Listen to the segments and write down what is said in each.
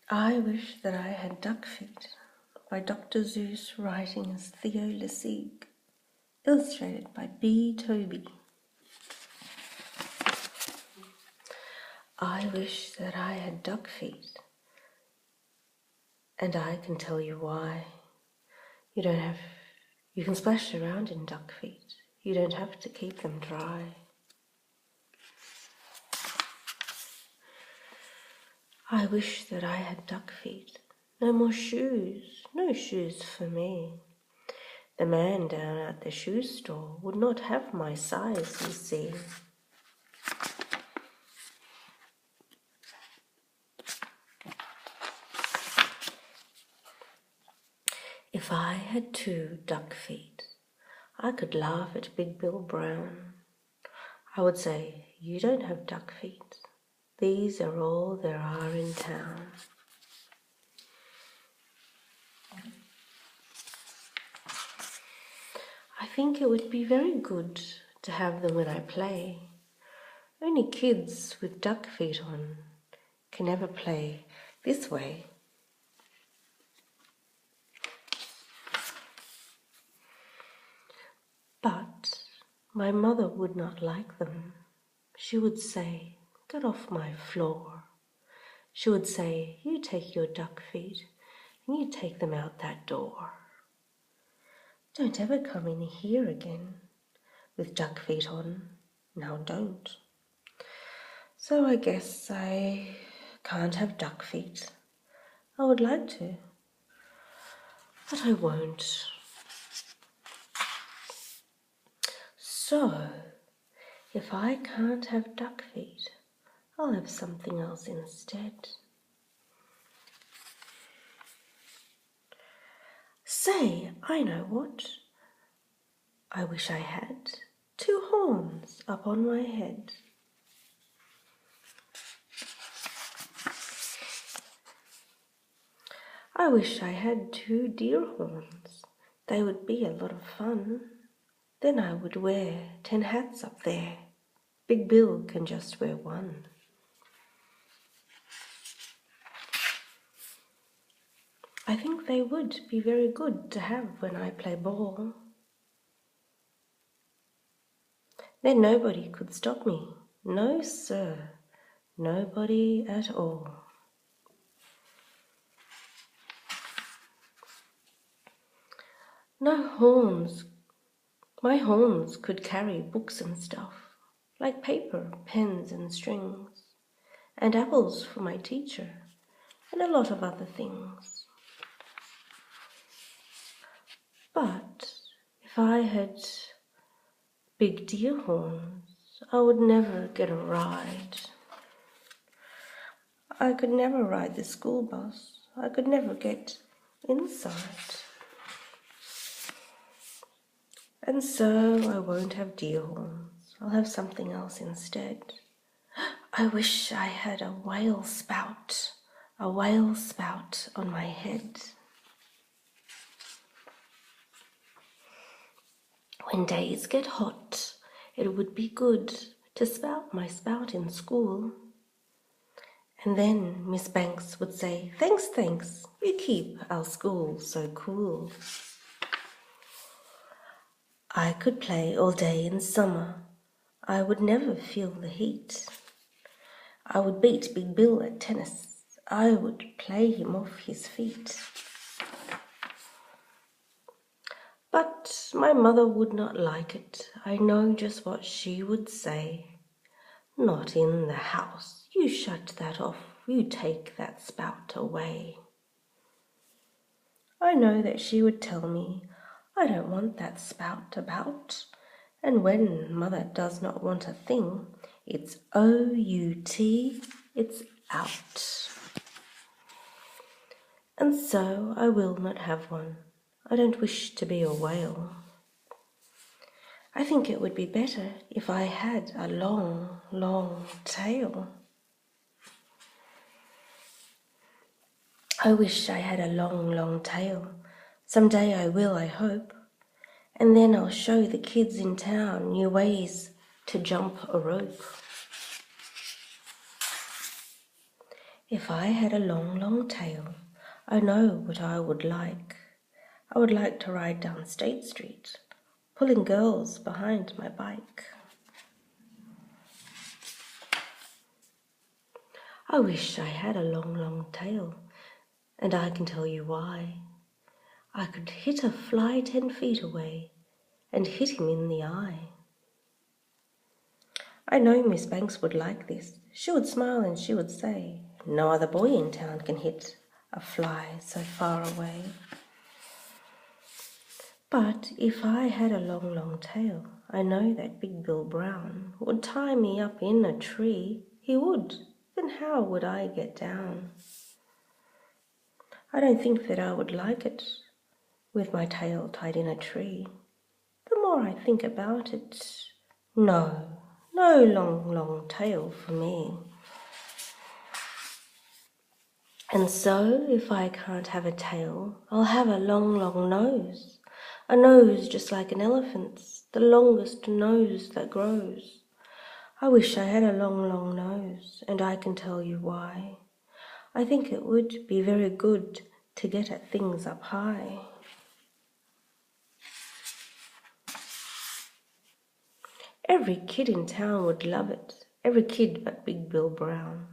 I wish that I had duck feet, by Dr. Seuss, writing as Theo Lessig, illustrated by B. Toby. I wish that I had duck feet, and I can tell you why. You can splash around in duck feet. You don't have to keep them dry. I wish that I had duck feet. No more shoes, no shoes for me. The man down at the shoe store would not have my size, you see. If I had 2 duck feet, I could laugh at Big Bill Brown. I would say, you don't have duck feet. These are all there are in town. I think it would be very good to have them when I play. Only kids with duck feet on can ever play this way. But my mother would not like them. She would say, get off my floor. She would say, you take your duck feet and you take them out that door. Don't ever come in here again with duck feet on. Now don't. So I guess I can't have duck feet. I would like to, but I won't. So, if I can't have duck feet, I'll have something else instead. Say, I know what. I wish I had 2 horns up on my head. I wish I had 2 deer horns. They would be a lot of fun. Then I would wear 10 hats up there. Big Bill can just wear 1. I think they would be very good to have when I play ball. Then nobody could stop me. No, sir. Nobody at all. No horns. My horns could carry books and stuff, like paper, pens and strings, and apples for my teacher, and a lot of other things. But if I had big deer horns, I would never get a ride. I could never ride the school bus. I could never get inside. And so I won't have deer horns. I'll have something else instead. I wish I had a whale spout on my head. When days get hot, it would be good to spout my spout in school. And then Miss Banks would say, thanks, you keep our school so cool. I could play all day in summer. I would never feel the heat. I would beat Big Bill at tennis. I would play him off his feet. But my mother would not like it. I know just what she would say. Not in the house. You shut that off. You take that spout away. I know that she would tell me, I don't want that spout about. And when mother does not want a thing, it's O-U-T, it's out. And so I will not have one. I don't wish to be a whale. I think it would be better if I had a long, long tail. I wish I had a long, long tail. Someday I will, I hope. And then I'll show the kids in town new ways to jump a rope. If I had a long, long tail, I know what I would like. I would like to ride down State Street, pulling girls behind my bike. I wish I had a long, long tail, and I can tell you why. I could hit a fly 10 feet away and hit him in the eye. I know Miss Banks would like this. She would smile and she would say, "No other boy in town can hit a fly so far away." But if I had a long, long tail, I know that Big Bill Brown would tie me up in a tree. He would. Then how would I get down? I don't think that I would like it, with my tail tied in a tree. The more I think about it, no long, long tail for me. And so, if I can't have a tail, I'll have a long, long nose. A nose just like an elephant's, the longest nose that grows. I wish I had a long, long nose, and I can tell you why. I think it would be very good to get at things up high. Every kid in town would love it, every kid but Big Bill Brown.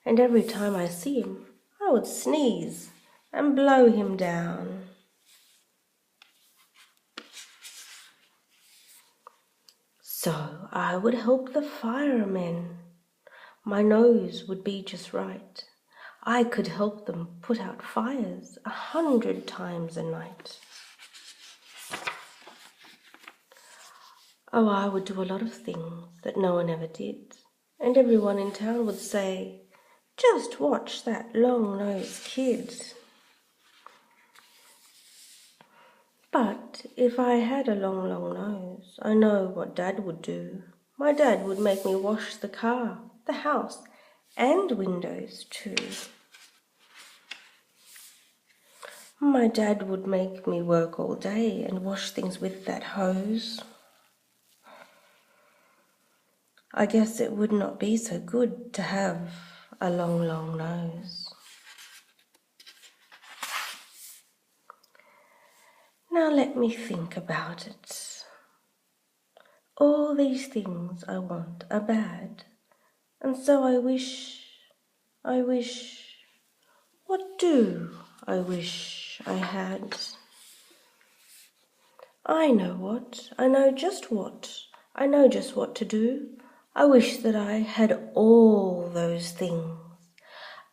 And every time I see him, I would sneeze and blow him down. So I would help the firemen. My nose would be just right. I could help them put out fires 100 times a night. Oh, I would do a lot of things that no one ever did. And everyone in town would say, "Just watch that long-nosed kid." But if I had a long, long nose, I know what Dad would do. My dad would make me wash the car, the house, and windows too. My dad would make me work all day and wash things with that hose. I guess it would not be so good to have a long, long nose. Now let me think about it. All these things I want are bad, and so I wish, what do I wish I had? I know just what to do. I wish that I had all those things.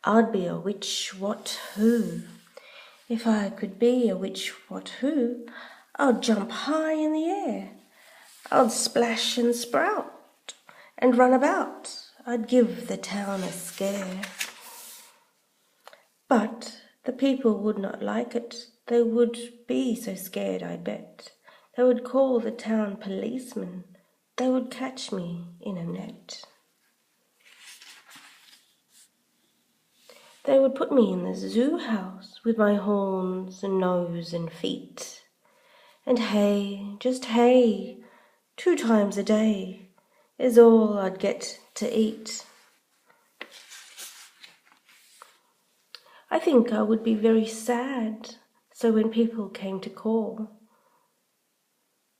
I'd be a witch what who. If I could be a witch what who, I'd jump high in the air. I'd splash and sprout and run about. I'd give the town a scare. But the people would not like it. They would be so scared, I bet. They would call the town policeman. They would catch me in a net. They would put me in the zoo house with my horns and nose and feet. And hay, just hay, 2 times a day is all I'd get to eat. I think I would be very sad, so when people came to call.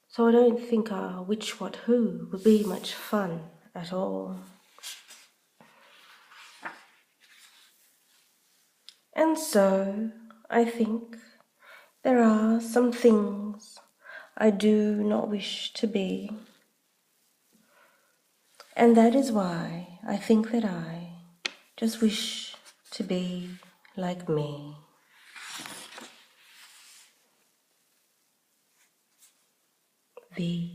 So I don't think a which what who would be much fun at all. And so I think there are some things I do not wish to be. And that is why I think that I just wish to be like me. The